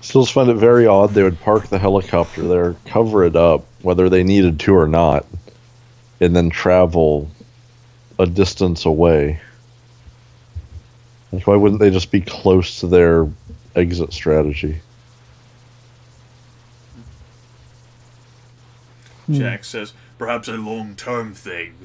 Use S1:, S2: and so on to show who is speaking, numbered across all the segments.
S1: Still find it very odd they would park the helicopter there, cover it up, whether they needed to or not, and then travel a distance away. Like, why wouldn't they just be close to their exit strategy?
S2: Jack says, perhaps a long-term thing.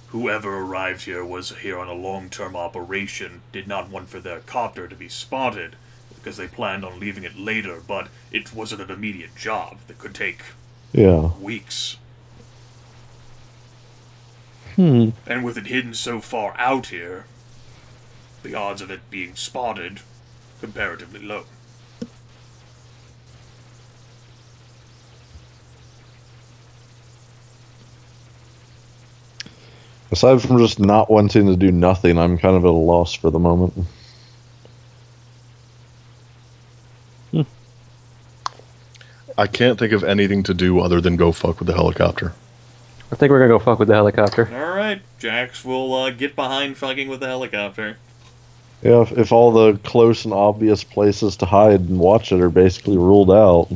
S2: Whoever arrived here was here on a long-term operation, did not want for their copter to be spotted, because they planned on leaving it later, but it wasn't an immediate job that could take weeks. And with it hidden so far out here, the odds of it being spotted comparatively low.
S1: Aside from just not wanting to do nothing, I'm kind of at a loss for the moment.
S3: I can't think of anything to do other than go fuck with the helicopter.
S4: I think we're gonna go fuck with the helicopter.
S2: Alright, Jax will get behind fucking with the helicopter.
S1: Yeah, if all the close and obvious places to hide and watch it are basically ruled out.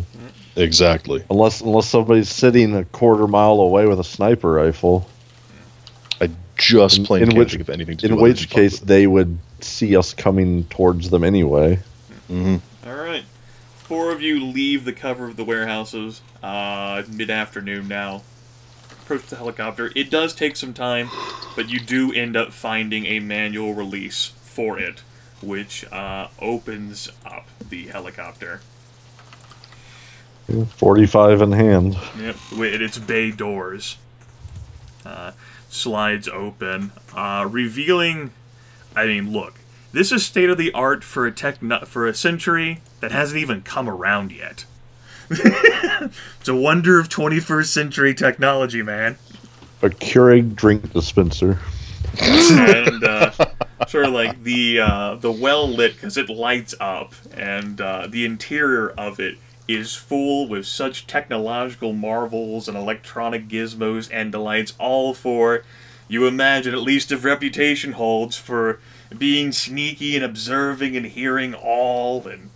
S3: Exactly.
S1: Unless somebody's sitting a quarter mile away with a sniper rifle.
S3: I just plain can't think of anything to do.
S1: In which case, they would see us coming towards them anyway.
S2: Alright. 4 of you leave the cover of the warehouses, mid-afternoon now. Approach the helicopter. It does take some time, but you do end up finding a manual release for it, which opens up the helicopter.
S1: 45 in hand.
S2: Yep, its bay doors. Slides open, revealing... I mean, look, this is state-of-the-art for a century that hasn't even come around yet. It's a wonder of 21st century technology, man.
S1: A Keurig drink dispenser.
S2: And sort of like the well lit, because it lights up, and the interior of it is full with such technological marvels and electronic gizmos and delights, all for, you imagine, at least if reputation holds, for being sneaky and observing and hearing all, and...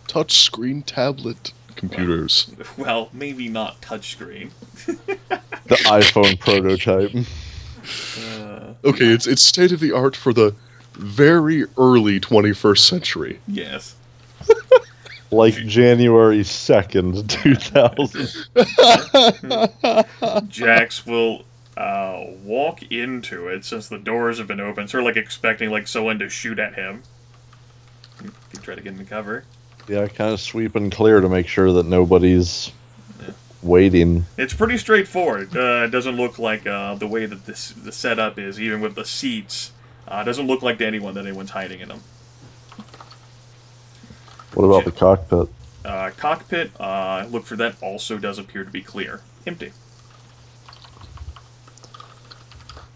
S3: Touchscreen tablet computers.
S2: Well, maybe not touchscreen.
S1: The iPhone prototype.
S3: Okay, it's state-of-the-art for the very early 21st century.
S2: Yes.
S1: Like January 2nd, 2000.
S2: Jax will walk into it since the doors have been open, sort of like expecting like someone to shoot at him. You can try to get in the cover.
S1: Yeah, kind of sweep and clear to make sure that nobody's waiting.
S2: It's pretty straightforward. It doesn't look like the way that the setup is, even with the seats. It doesn't look like to anyone that anyone's hiding in them.
S1: What about the cockpit?
S2: Cockpit, look for that, also does appear to be clear. Empty.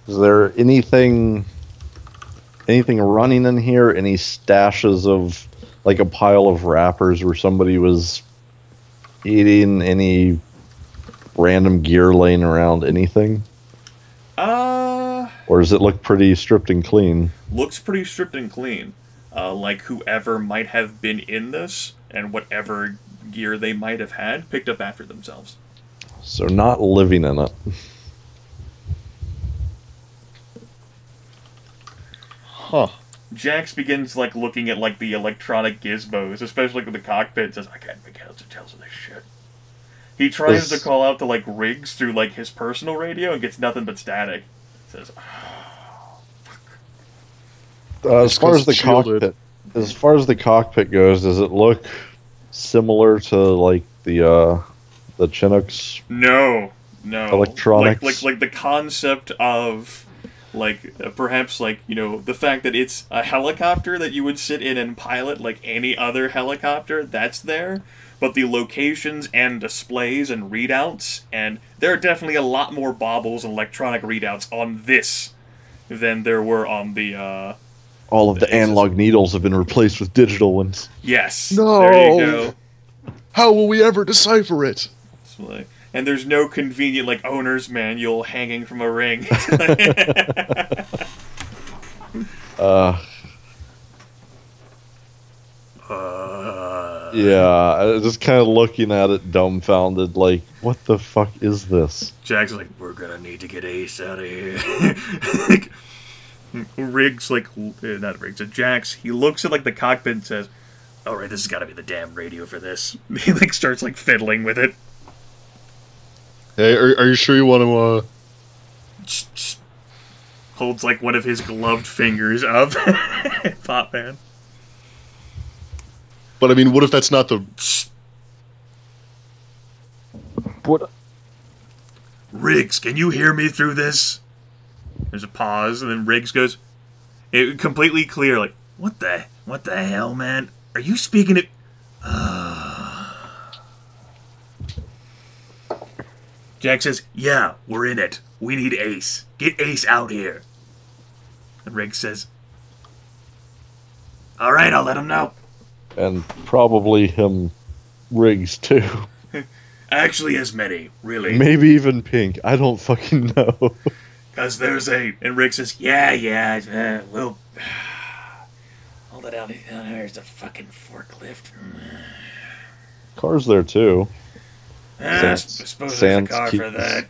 S1: Is there anything running in here? Any stashes of, like, a pile of wrappers where somebody was eating? Any random gear laying around? Anything? Or does it look pretty stripped and clean?
S2: Looks pretty stripped and clean. Like whoever might have been in this and whatever gear they might have had picked up after themselves.
S1: So not living in it.
S3: Huh.
S2: Jax begins like looking at like the electronic gizmos, especially with the cockpit, and says, I can't make heads or tails of this shit. He tries to call out to like Riggs through like his personal radio and gets nothing but static. Says,
S1: as far as the cockpit goes, does it look similar to like the Chinooks?
S2: No.
S1: Electronics,
S2: like the concept of like perhaps like, you know, the fact that it's a helicopter that you would sit in and pilot like any other helicopter, that's there. But the locations and displays and readouts, and there are definitely a lot more baubles and electronic readouts on this than there were on the
S1: all of the analog needles have been replaced with digital ones.
S2: Yes.
S3: No.
S2: There you go.
S3: How will we ever decipher it?
S2: And there's no convenient like owner's manual hanging from a ring.
S1: Yeah, just kind of looking at it dumbfounded, like, what the fuck is this?
S2: Jack's like, we're gonna need to get Ace out of here. Like, Riggs, like, not Riggs, Jax, he looks at, like, the cockpit and says, alright, this has gotta be the damn radio for this. He, like, starts, like, fiddling with it.
S3: Hey, are you sure you want to,
S2: Holds, like, one of his gloved fingers up. Potman.
S3: But I mean, what if that's not the...
S4: What?
S2: Riggs, can you hear me through this? There's a pause, and then Riggs goes, completely clear, like, what the hell, man? Are you speaking to... Jack says, yeah, we're in it. We need Ace. Get Ace out here. And Riggs says, alright, I'll let him know.
S1: And probably him, Riggs, too.
S2: Actually, as many, really.
S1: Maybe even Pink. I don't fucking know.
S2: Because there's a... And Riggs says, yeah, we'll... Hold it down. There's a fucking forklift.
S1: Car's there, too.
S2: I suppose there's a car for that.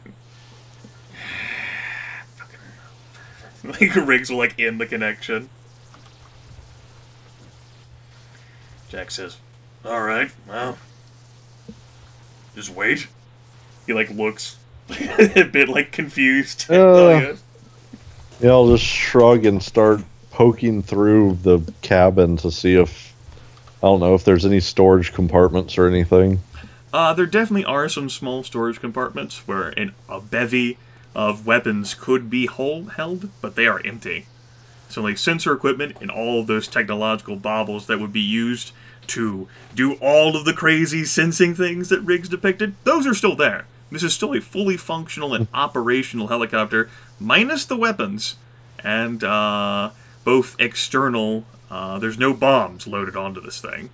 S2: Like, Riggs will, like, end the connection. Jack says, alright, well, just wait. He, like, looks a bit, like, confused.
S1: Yeah, I'll just shrug and start poking through the cabin to see if, I don't know, if there's any storage compartments or anything.
S2: There definitely are some small storage compartments where a bevy of weapons could be held, but they are empty. So, like, sensor equipment and all of those technological baubles that would be used to do all of the crazy sensing things that Riggs depicted, those are still there. This is still a fully functional and operational helicopter, minus the weapons, and both external. There's no bombs loaded onto this thing.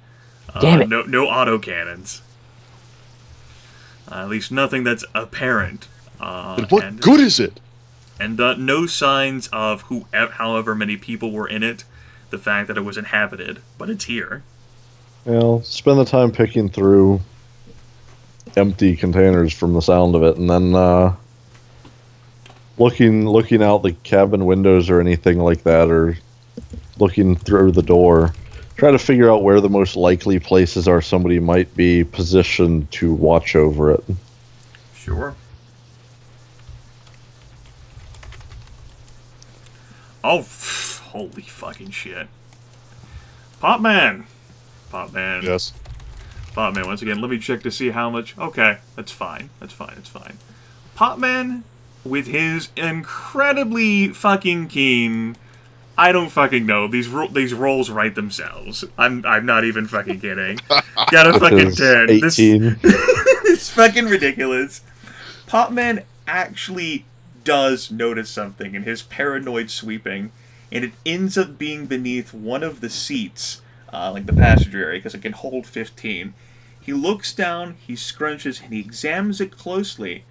S4: Damn it.
S2: No autocannons. At least nothing that's apparent.
S3: But what good is it?
S2: And no signs of however many people were in it. The fact that it was inhabited, but it's here.
S1: Well, spend the time picking through empty containers from the sound of it, and then looking out the cabin windows or anything like that, or looking through the door. Try to figure out where the most likely places are somebody might be positioned to watch over it.
S2: Sure. Oh, holy fucking shit. Potman!
S3: Yes.
S2: Potman, once again, let me check to see how much... Okay, that's fine. That's fine. Potman, with his incredibly fucking keen... I don't fucking know. These rolls write themselves. I'm not even fucking kidding. Got a fucking 10.
S1: 18.
S2: It's fucking ridiculous. Potman actually does notice something in his paranoid sweeping, and it ends up being beneath one of the seats, like the passenger area, because it can hold 15. He looks down, he scrunches, and he examines it closely,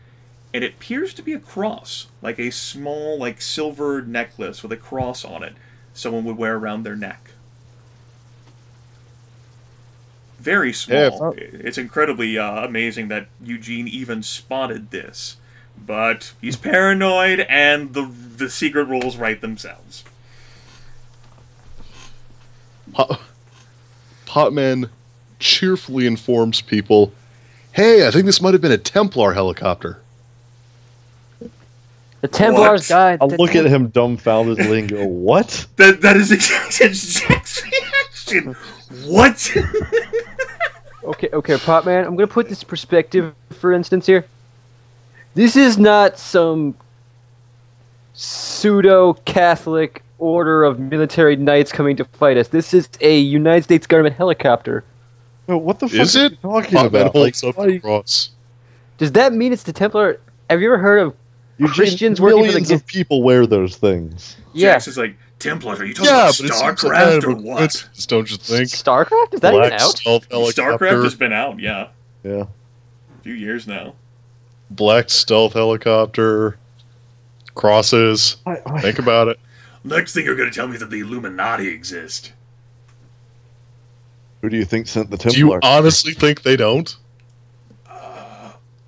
S2: and it appears to be a cross, like a small, like, silver necklace with a cross on it someone would wear around their neck. Very small.
S3: Yeah,
S2: it's incredibly amazing that Eugene even spotted this. But he's paranoid, and the secret rules write themselves.
S3: Potman cheerfully informs people, hey, I think this might have been a Templar helicopter.
S4: The Templars died.
S1: I'll look at him dumbfoundedly and go, what?
S2: That is exactly Jack's reaction. What?
S4: Okay, Potman, I'm going to put this in perspective, for instance, here. This is not some pseudo-Catholic order of military knights coming to fight us. This is a United States government helicopter.
S1: No, what the fuck
S3: Is
S1: are
S3: it?
S1: you talking
S3: Potman
S1: about?
S3: holds
S1: Like,
S3: up the cross.
S4: Does that mean it's the Templar? Have you ever heard of
S1: Eugene,
S4: Christians working for
S1: millions
S4: the...
S1: of people wear those things.
S4: Yeah.
S2: Jax is like, Templars, are you talking
S3: Yeah,
S2: about
S3: but it seems like
S2: StarCraft
S3: kind
S2: or
S3: of a
S2: what?
S3: coincidence, don't you think?
S4: StarCraft? Is that even
S3: Black
S4: out?
S3: stealth helicopter,
S2: StarCraft has been out, yeah.
S1: Yeah.
S2: A few years now.
S3: black stealth helicopter, crosses. Think about it.
S2: Next thing you're going to tell me is that the Illuminati exist.
S1: Who do you think sent the
S3: Do
S1: Templar?
S3: you honestly think they don't?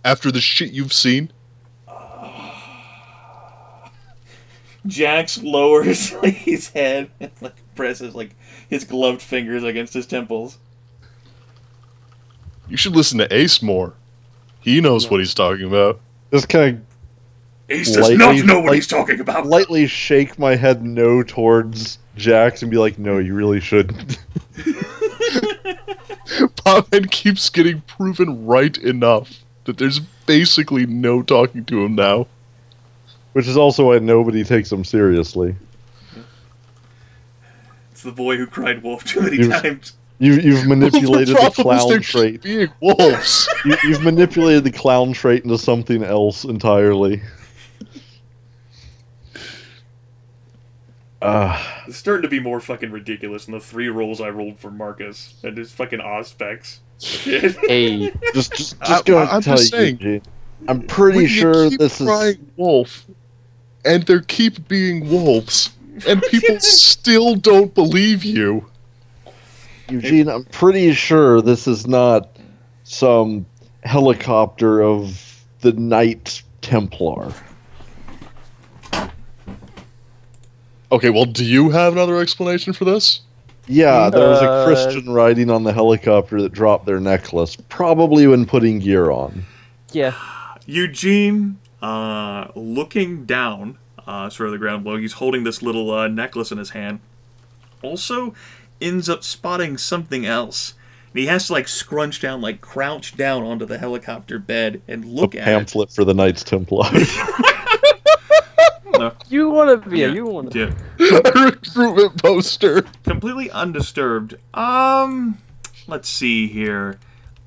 S3: After the shit you've seen?
S2: Jax lowers like his head and like presses like his gloved fingers against his temples.
S3: You should listen to Ace more. He knows what he's talking about.
S1: Just kind
S2: Ace does not know what he's talking about.
S1: of lightly shake my head no towards Jax and be like, no, you really shouldn't.
S3: Potman keeps getting proven right enough that there's basically no talking to him now.
S1: Which is also why nobody takes him seriously.
S2: It's the boy who cried wolf too many times.
S1: You've manipulated the clown trait.
S3: Being wolves.
S1: You've manipulated the clown trait into something else entirely.
S2: It's starting to be more fucking ridiculous than the 3 rolls I rolled for Marcus and his fucking Auspex. Shit.
S4: Hey,
S1: Just go
S3: I'm
S1: tell
S3: just
S1: you,
S3: saying,
S1: Eugene. I'm pretty
S3: when
S1: sure
S3: you keep
S1: this is.
S3: crying wolf, and there keep being wolves, and people still don't believe you.
S1: Eugene, I'm pretty sure this is not some helicopter of the Knight Templar.
S3: Okay, well, do you have another explanation for this?
S1: Yeah, there was a Christian riding on the helicopter that dropped their necklace, probably when putting gear on.
S4: yeah.
S2: Eugene, looking down, sort of the ground below, he's holding this little necklace in his hand. Also, ends up spotting something else. And he has to like scrunch down, like crouch down onto the helicopter bed and look
S1: A
S2: at
S1: pamphlet for the Knights Templar.
S2: No.
S4: You want to be
S2: Yeah.
S4: you want to.
S2: Yeah.
S3: A recruitment poster.
S2: Completely undisturbed. Let's see here.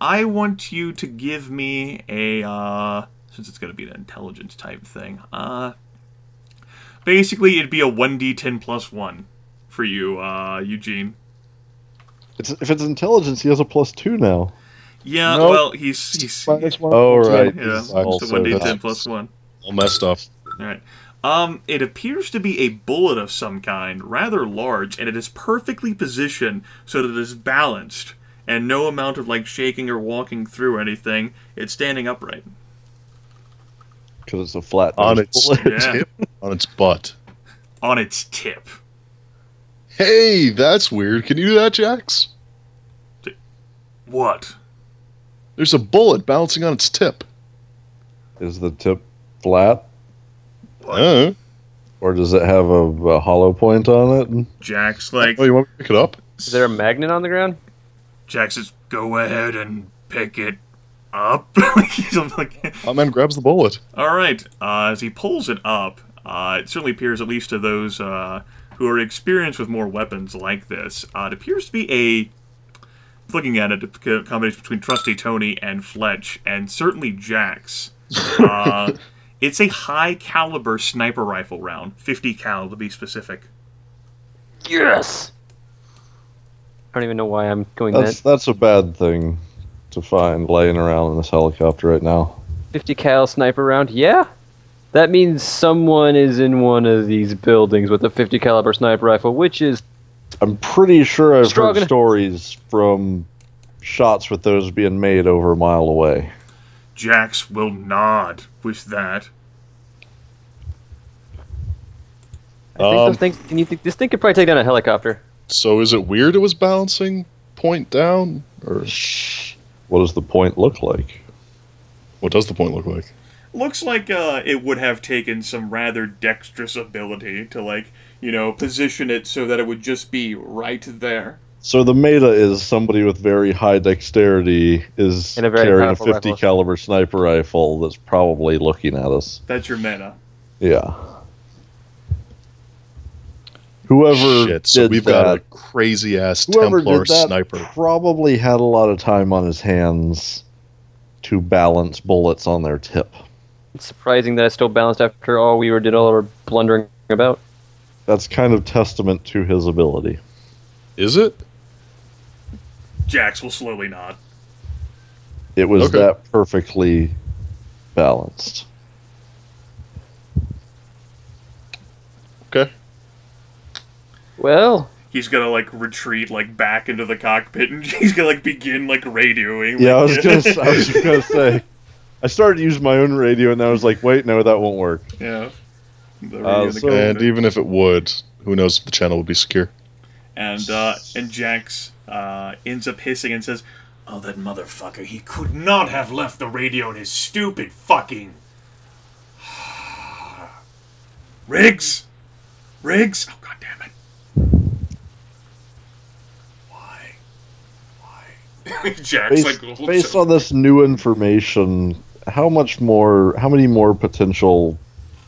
S2: I want you to give me a, since it's going to be an intelligence type thing, basically it'd be a 1d10 plus 1 for you, Eugene.
S1: If it's intelligence, he has a +2 now.
S2: Yeah,
S3: Nope.
S2: well, he's
S1: Oh, right.
S2: yeah,
S1: He's
S2: it's a
S1: also
S2: 1d10
S1: that.
S2: plus 1.
S3: All messed up.
S2: Alright. It appears to be a bullet of some kind, rather large, and it is perfectly positioned so that it is balanced, and no amount of, like, shaking or walking through anything. It's standing upright.
S1: Because it's a flat
S3: On its
S1: bullet.
S2: Yeah.
S3: tip, on its butt.
S2: On its tip.
S3: Hey, that's weird. Can you do that, Jax?
S2: What?
S3: There's a bullet bouncing on its tip.
S1: Is the tip flat?
S3: Uh,
S1: Or does it have a hollow point on it?
S2: Jack's like,
S3: oh, you want me to pick it up?
S4: Is there a magnet on the ground?
S2: Jack says, go ahead and pick it up. He's like,
S3: Oh, man grabs the bullet.
S2: alright, as he pulls it up, it certainly appears, at least to those who are experienced with more weapons like this, it appears to be a, looking at it, a combination between Trusty, Tony, and Fletch, and certainly Jack's. It's a high-caliber sniper rifle round, 50 cal to be specific.
S4: Yes. I don't even know why I'm going
S1: That's a bad thing to find laying around in this helicopter right now.
S4: 50 cal sniper round. Yeah. That means someone is in one of these buildings with a 50 caliber sniper rifle, which is
S1: I'm pretty sure I've
S4: Strong.
S1: heard stories from shots with those being made over a mile away.
S2: Jax will nod with that.
S4: I think those things. Can you think this thing could probably take down a helicopter?
S3: So is it weird it was bouncing point down? Or
S4: Shh.
S1: What does the point look like?
S3: what does the point look like?
S2: Looks like it would have taken some rather dexterous ability to, like, you know, position it so that it would just be right there.
S1: So the meta is somebody with very high dexterity is
S4: And a very
S1: carrying a
S4: powerful
S1: 50
S4: rifle.
S1: caliber sniper rifle that's probably looking at us.
S2: That's your meta.
S1: Yeah. Whoever
S3: Shit, so
S1: did
S3: we've
S1: that,
S3: got a crazy-ass
S1: whoever
S3: Templar
S1: did that
S3: sniper.
S1: probably had a lot of time on his hands to balance bullets on their tip.
S4: It's surprising that it's still balanced after all we did all our blundering about.
S1: That's kind of testament to his ability.
S3: Is it?
S2: Jax will slowly nod.
S1: It was
S3: Okay.
S1: that perfectly balanced.
S3: Okay.
S4: Well,
S2: he's gonna like retreat like back into the cockpit, and he's gonna like begin like radioing.
S1: Yeah,
S2: like,
S1: I was gonna say. I started to use my own radio, and I was like, "Wait, no, that won't work."
S2: Yeah. The radio in the
S1: so-
S3: And
S2: cockpit.
S3: even if it would, who knows if the channel would be secure.
S2: And Jax ends up hissing and says, "Oh, that motherfucker! He could not have left the radio in his stupid fucking Riggs! Riggs! Oh, god damn it! Why? Jax
S1: Based on this new information, how many more potential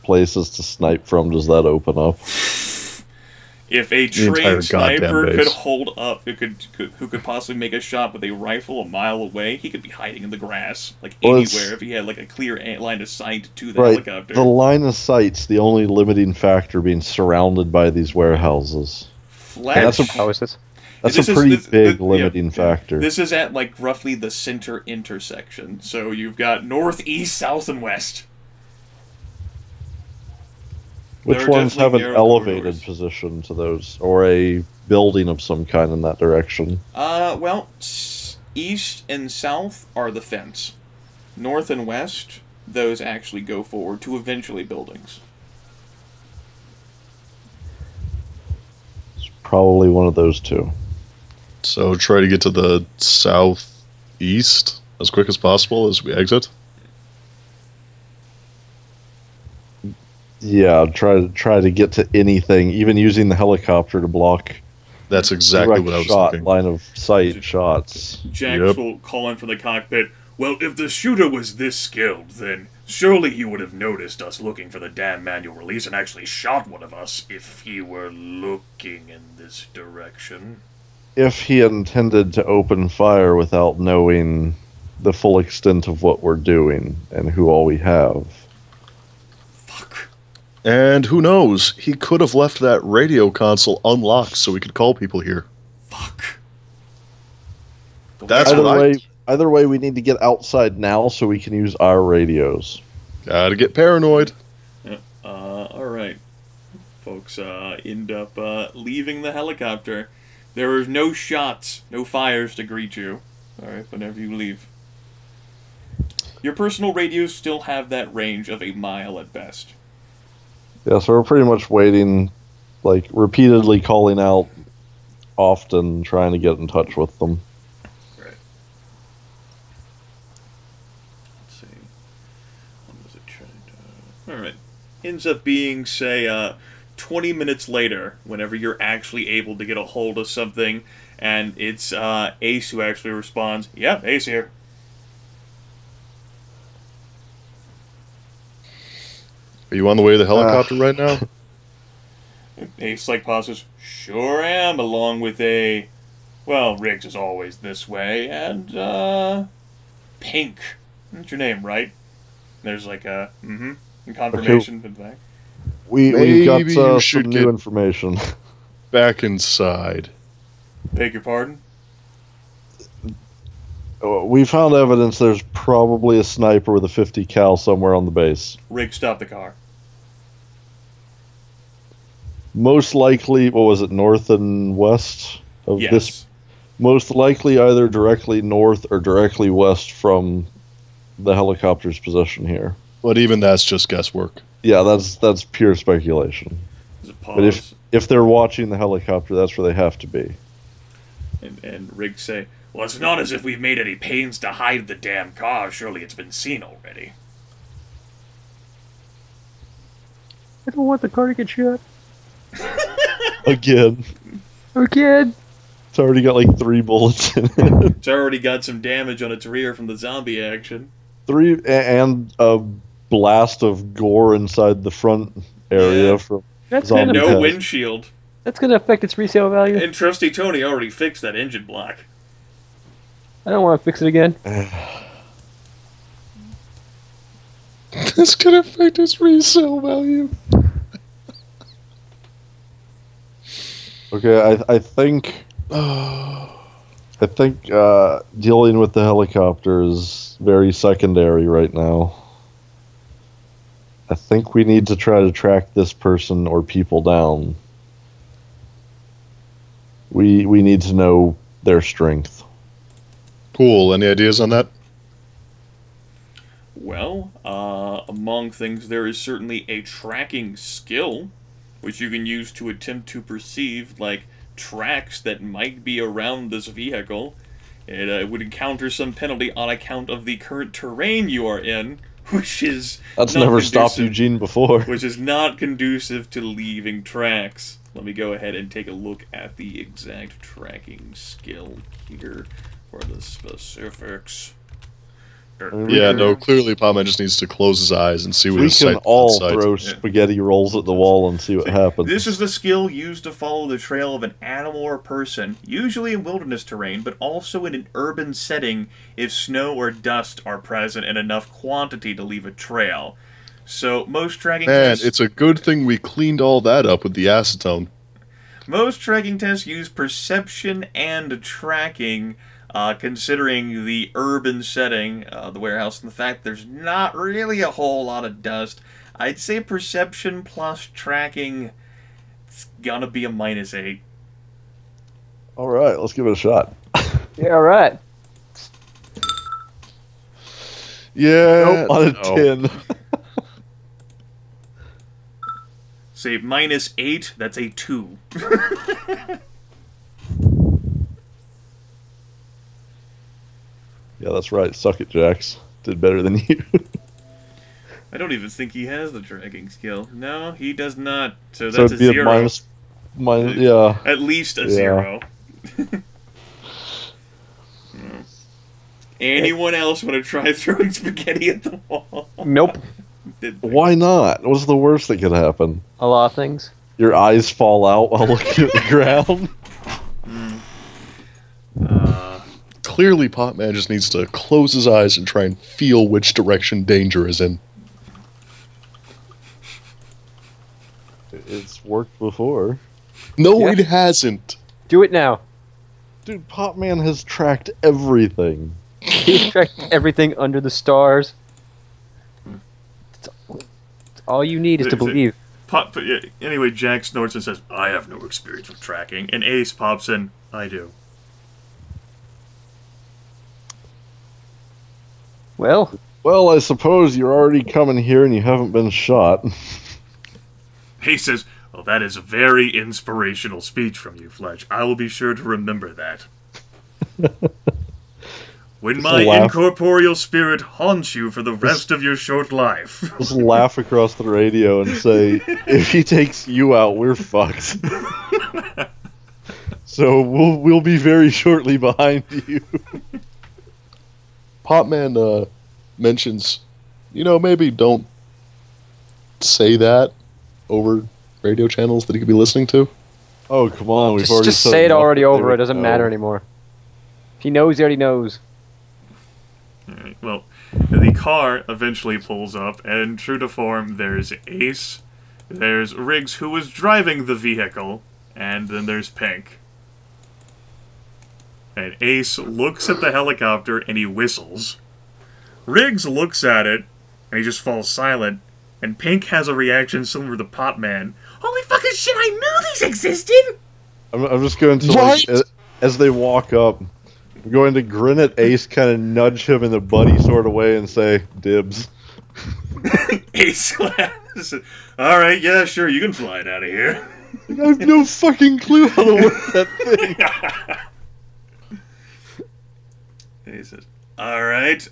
S1: places to snipe from does that open up?
S2: If a
S3: The entire
S2: trained sniper
S3: goddamn
S2: could
S3: base.
S2: hold up, who could possibly make a shot with a rifle a mile away, he could be hiding in the grass, like
S1: Well, it's-
S2: anywhere, if he had like a clear line of sight to the
S1: Right,
S2: helicopter.
S1: the line of sight's the only limiting factor, being surrounded by these warehouses.
S2: Fletch,
S4: How is this?
S1: That's
S2: This
S1: a
S2: is-
S1: pretty
S2: this-
S1: big
S2: yeah,
S1: limiting
S2: yeah.
S1: factor.
S2: This is at like roughly the center intersection. So you've got north, east, south, and west.
S1: Which
S2: there are
S1: ones have an
S2: definitely narrow
S1: elevated
S2: corridors.
S1: position to those, or a building of some kind in that direction?
S2: Well, east and south are the fence. North and west, those actually go forward to eventually buildings.
S1: It's probably one of those two.
S3: So try to get to the southeast as quick as possible as we exit.
S1: Yeah, try to get to anything, even using the helicopter to block
S3: That's exactly
S1: direct
S3: what I was
S1: shot,
S3: thinking.
S1: line of sight shots.
S2: Jax
S3: Yep.
S2: will call in from the cockpit. Well, if the shooter was this skilled, then surely he would have noticed us looking for the damn manual release and actually shot one of us if he were looking in this direction.
S1: If he intended to open fire without knowing the full extent of what we're doing and who all we have.
S2: Fuck.
S3: And who knows? He could have left that radio console unlocked so we could call people here.
S2: Fuck. The
S3: That's
S1: Either
S3: what I-
S1: way, either way, we need to get outside now so we can use our radios.
S3: Gotta get paranoid.
S2: Alright. Folks end up leaving the helicopter. There are no shots, no fires to greet you. Alright, whenever you leave. Your personal radios still have that range of a mile at best.
S1: Yeah, so we're pretty much waiting, like repeatedly calling out often, trying to get in touch with them.
S2: Right. Let's see. When was it tried? Alright. Ends up being, say, 20 minutes later, whenever you're actually able to get a hold of something, and it's Ace who actually responds, "Yep, Ace here."
S3: Are you on the way to the helicopter right now?
S2: Ace like pauses. "Sure am," along with a, "Well, Riggs is always this way," and Pink. That's your name, right? There's like a confirmation in the back.
S1: We've got
S3: Maybe you
S1: some
S3: should
S1: new
S3: get-
S1: information.
S3: Back inside.
S2: Beg your pardon?
S1: We found evidence there's probably a sniper with a 50 cal somewhere on the base.
S2: Riggs, stop the car.
S1: Most likely, what was it, north and west of
S2: Yes.
S1: this? Most likely either directly north or directly west from the helicopter's position here.
S3: But even that's just guesswork.
S1: Yeah, that's pure speculation.
S2: There's a pause.
S1: But if they're watching the helicopter, that's where they have to be.
S2: And Riggs say, "Well, it's not as if we've made any pains to hide the damn car. Surely it's been seen already."
S4: I don't want the car to get shot.
S1: Again,
S4: Again.
S1: it's already got like 3 bullets in it.
S2: It's already got some damage on its rear from the zombie action.
S1: 3 and a blast of gore inside the front area
S2: Yeah.
S1: from
S4: That's
S1: Zombie
S2: And
S4: gonna,
S2: no
S1: test.
S2: windshield.
S4: that's gonna affect its resale value.
S2: And Trusty Tony already fixed that engine block.
S4: I don't want to fix it again.
S3: This could affect its resale value.
S1: Okay, I think dealing with the helicopter is very secondary right now. I think we need to try to track this person or people down. We need to know their strength.
S3: Cool. Any ideas on that?
S2: Well, among things, there is certainly a tracking skill, which you can use to attempt to perceive, like, tracks that might be around this vehicle. It would encounter some penalty on account of the current terrain you are in, which is
S1: That's
S2: not
S1: never stopped
S2: conducive-
S1: Eugene before.
S2: which is not conducive to leaving tracks. Let me go ahead and take a look at the exact tracking skill here for the specifics.
S3: Yeah, no, clearly Potman just needs to close his eyes and see what
S1: We
S3: his
S1: can
S3: sight
S1: all
S3: outside.
S1: throw spaghetti rolls at the wall and see what happens.
S2: This is the skill used to follow the trail of an animal or person, usually in wilderness terrain, but also in an urban setting if snow or dust are present in enough quantity to leave a trail. So most tracking
S3: Man,
S2: tests...
S3: it's a good thing we cleaned all that up with the acetone.
S2: Most tracking tests use perception and tracking, considering the urban setting, the warehouse, and the fact there's not really a whole lot of dust. I'd say perception plus tracking, it's gonna be a -8.
S1: All right, let's give it a shot.
S4: Yeah, all right.
S3: Yeah.
S1: On a
S3: no.
S1: 10.
S2: Say -8, that's a 2.
S1: Yeah, that's right. Suck it, Jax. Did better than you.
S2: I don't even think he has the tracking skill. No, he does not. So
S1: So
S2: that's
S1: it'd
S2: a
S1: be
S2: 0.
S1: a minus, yeah.
S2: At least a
S1: Yeah.
S2: 0. Anyone else want to try throwing spaghetti at the wall?
S4: Nope.
S1: Why not? What's the worst that could happen?
S4: A lot of things.
S1: Your eyes fall out while looking at the ground?
S3: Clearly, Potman just needs to close his eyes and try and feel which direction danger is in.
S1: It's worked before.
S3: No,
S4: Yeah.
S3: it hasn't.
S4: Do it now.
S1: Dude, Potman has tracked everything.
S4: He's tracked everything under the stars. It's all you need is to believe.
S2: Anyway, Jack snorts and says, I have no experience with tracking. And Ace pops in, I do.
S4: Well,
S1: Well, I suppose you're already coming here and you haven't been shot.
S2: Ace says, well, that is a very inspirational speech from you, Fletch. I will be sure to remember that. When my
S1: laugh.
S2: incorporeal spirit haunts you for the rest of your short life.
S1: Just laugh across the radio and say, if he takes you out, we're fucked. So we'll be very shortly behind you.
S3: Potman mentions, maybe don't say that over radio channels that he could be listening to.
S1: Oh, come on. We've already
S4: just
S1: said
S4: say it
S1: enough
S4: already
S1: that they
S4: over. It
S1: would
S4: doesn't
S1: know.
S4: matter anymore. If he knows, he already knows.
S2: Alright, well, the car eventually pulls up, and true to form, there's Ace, there's Riggs, who was driving the vehicle, and then there's Pink. And Ace looks at the helicopter, and he whistles. Riggs looks at it, and he just falls silent, and Pink has a reaction similar to Potman. Holy fucking shit, I knew these existed!
S1: I'm just going to,
S3: Right?
S1: as they walk up, I'm going to grin at Ace, kind of nudge him in the buddy sort of way and say, dibs.
S2: Ace laughs. Alright, yeah, sure, you can fly it out of here.
S1: I have no fucking clue how to work that thing.
S2: He says, alright,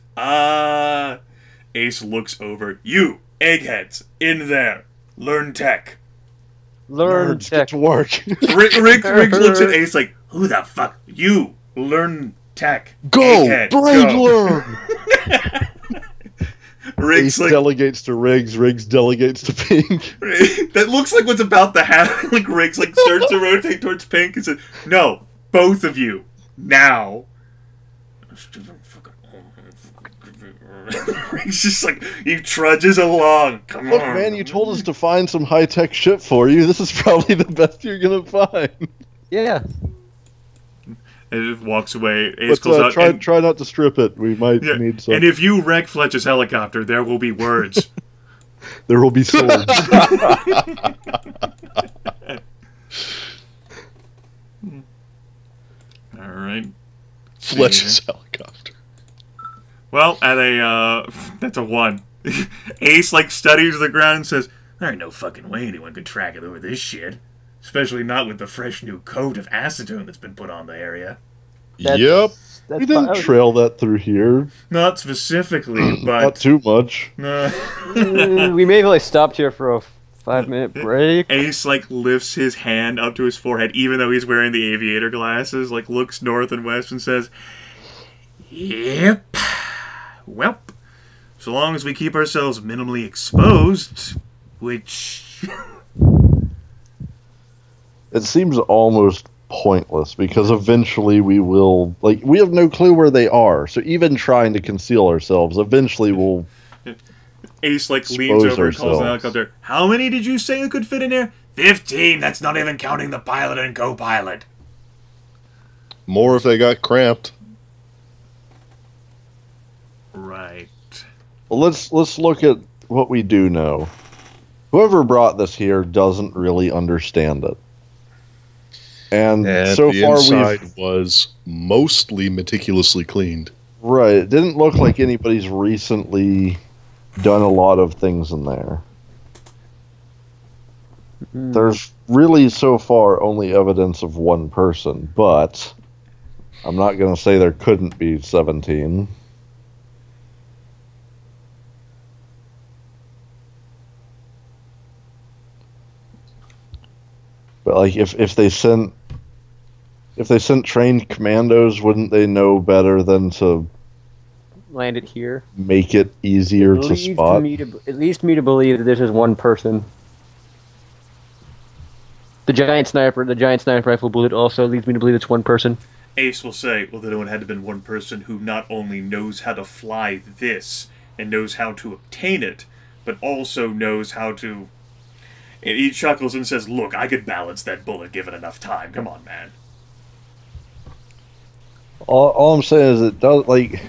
S2: Ace looks over. You, eggheads, in there. Learn tech.
S4: Learn
S1: Nerds,
S4: tech.
S1: get to work.
S2: Riggs looks at Ace like, who the fuck? You, learn tech.
S3: Go!
S2: Egghead,
S3: Brain
S2: go.
S3: learn!
S2: Riggs
S1: Ace
S2: like,
S1: delegates to Riggs, Riggs delegates to Pink.
S2: that looks like what's about to happen. Like Riggs like starts to rotate towards Pink and says, no, both of you, now. Riggs just like, he trudges along. Come
S1: Look,
S2: on.
S1: man, you told us to find some high-tech shit for you. This is probably the best you're gonna find.
S4: Yeah.
S2: And it just walks away. Ace
S1: But
S2: goes out. and,
S1: try not to strip it. We might
S2: yeah,
S1: need some.
S2: and if you wreck Fletch's helicopter, there will be words.
S1: There will be swords.
S2: All right.
S3: Fletch's helicopter.
S2: Well, that's a 1. Ace, like, studies the ground and says, there ain't no fucking way anyone could track it over this shit. Especially not with the fresh new coat of acetone that's been put on the area.
S3: Yep.
S1: We didn't trail that through here.
S2: Not specifically, but...
S1: Not too much.
S4: We may have like stopped here for a 5-minute break.
S2: Ace, like, lifts his hand up to his forehead, even though he's wearing the aviator glasses, like, looks north and west and says, yep. Welp. So long as we keep ourselves minimally exposed, which...
S1: It seems almost pointless, because eventually we will... Like, we have no clue where they are, so even trying to conceal ourselves, eventually we'll...
S2: Ace, like, leans over and calls an helicopter. How many did you say you could fit in there? 15, that's not even counting the pilot and co-pilot.
S3: More if they got cramped.
S2: Right.
S1: Well, let's look at what we do know. Whoever brought this here doesn't really understand it. And so
S3: the
S1: far
S3: inside was mostly meticulously cleaned.
S1: Right. It didn't look like anybody's recently done a lot of things in there. There's really so far only evidence of one person, but I'm not going to say there couldn't be 17. But like if they sent trained commandos, wouldn't they know better than to
S4: Land it here.
S1: make it easier to spot?
S4: It leads me to believe that this is one person. The giant sniper rifle bullet also leads me to believe it's one person.
S2: Ace will say, well, then it would have to been one person who not only knows how to fly this and knows how to obtain it, but also knows how to... And he chuckles and says, look, I could balance that bullet given enough time. Come on, man.
S1: All I'm saying is it does, like,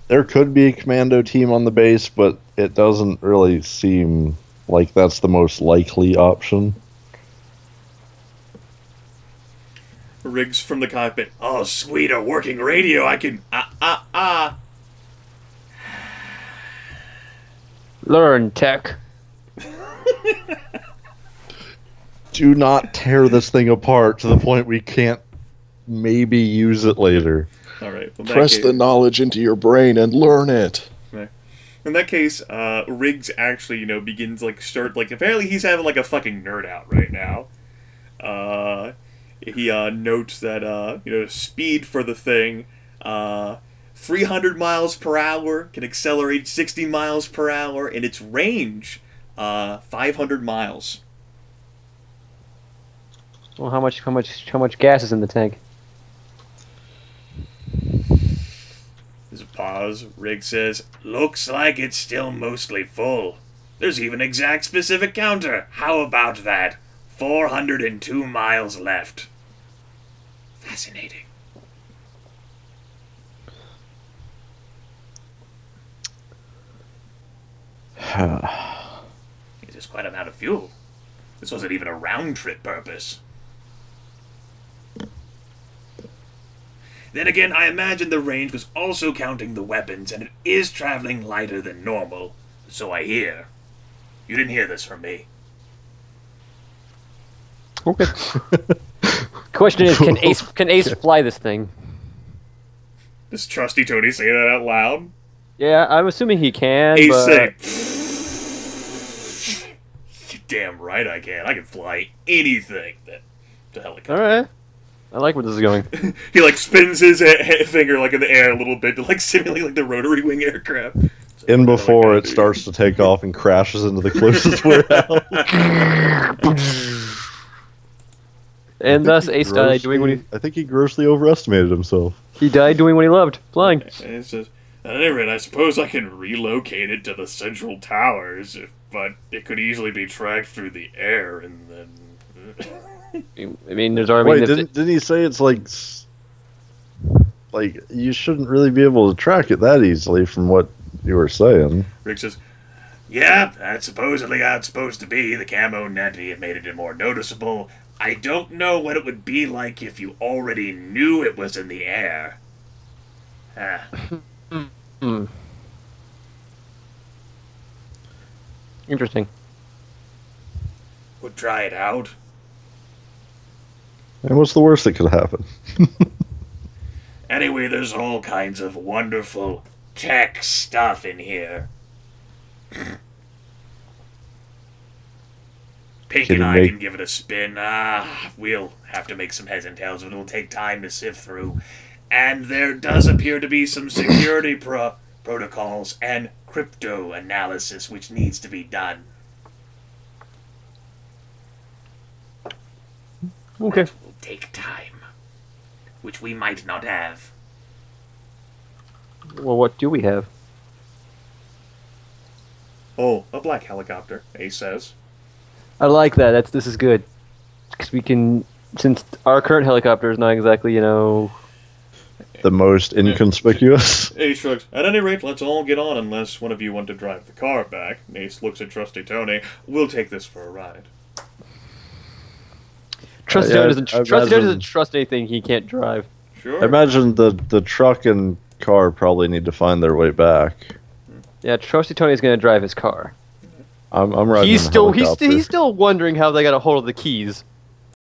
S1: there could be a commando team on the base, but it doesn't really seem like that's the most likely option.
S2: Riggs from the cockpit. Oh, sweet, a working radio. I can...
S4: Learn tech.
S1: Do not tear this thing apart to the point we can't maybe use it later.
S2: All right. Well,
S3: Press the knowledge into your brain and learn it.
S2: Okay. In that case, Riggs actually, begins, apparently he's having, a fucking nerd out right now. He notes that, speed for the thing, 300 miles per hour, can accelerate 60 miles per hour, and its range, 500 miles.
S4: Well, how much gas is in the tank?
S2: There's a pause. Riggs says, looks like it's still mostly full. There's even an exact specific counter. How about that? 402 miles left. Fascinating. This is quite an amount of fuel. This wasn't even a round-trip purpose. Then again, I imagine the range was also counting the weapons, and it is traveling lighter than normal. So I hear. You didn't hear this from me.
S4: Okay. Question is, can Ace fly this thing?
S2: Does Trusty Tony say that out loud?
S4: Yeah, I'm assuming he can.
S2: Ace
S4: but...
S2: saying, "You're damn right I can. I can fly anything." That the helicopter.
S4: All right. I like where this is going.
S2: He spins his finger in the air a little bit to simulate the rotary wing aircraft.
S1: In before it starts to take off and crashes into the closest warehouse.
S4: And thus Ace died doing what he...
S1: I think he grossly overestimated himself.
S4: He died doing what he loved, flying.
S2: And it says, at any rate, I suppose I can relocate it to the central towers, but it could easily be tracked through the air, and then...
S4: I mean, there's already...
S1: Wait, didn't he say it's like you shouldn't really be able to track it that easily from what you were saying?
S2: Rick says, yeah, that's supposedly how it's supposed to be. The camo net made it more noticeable, I don't know what it would be like if you already knew it was in the air.
S4: Interesting.
S2: Would try it out.
S1: And what's the worst that could happen?
S2: Anyway, there's all kinds of wonderful tech stuff in here. Pink and I can give it a spin. We'll have to make some heads and tails, but it'll take time to sift through. And there does appear to be some security protocols and crypto analysis which needs to be done.
S4: Okay.
S2: It will take time, which we might not have.
S4: Well, what do we have?
S2: Oh, a black helicopter, Ace says.
S4: I like that. This is good. Because we can, since our current helicopter is not exactly,
S1: The most inconspicuous.
S2: Ace shrugs. At any rate, let's all get on unless one of you want to drive the car back. Ace looks at Trusty Tony. We'll take this for a ride.
S4: Trusty
S1: Yeah,
S4: doesn't trust anything he can't drive.
S2: Sure.
S1: I imagine the truck and car probably need to find their way back.
S4: Yeah, Trusty Tony's gonna drive his car.
S1: I'm riding.
S4: He's still wondering how they got a hold of the keys.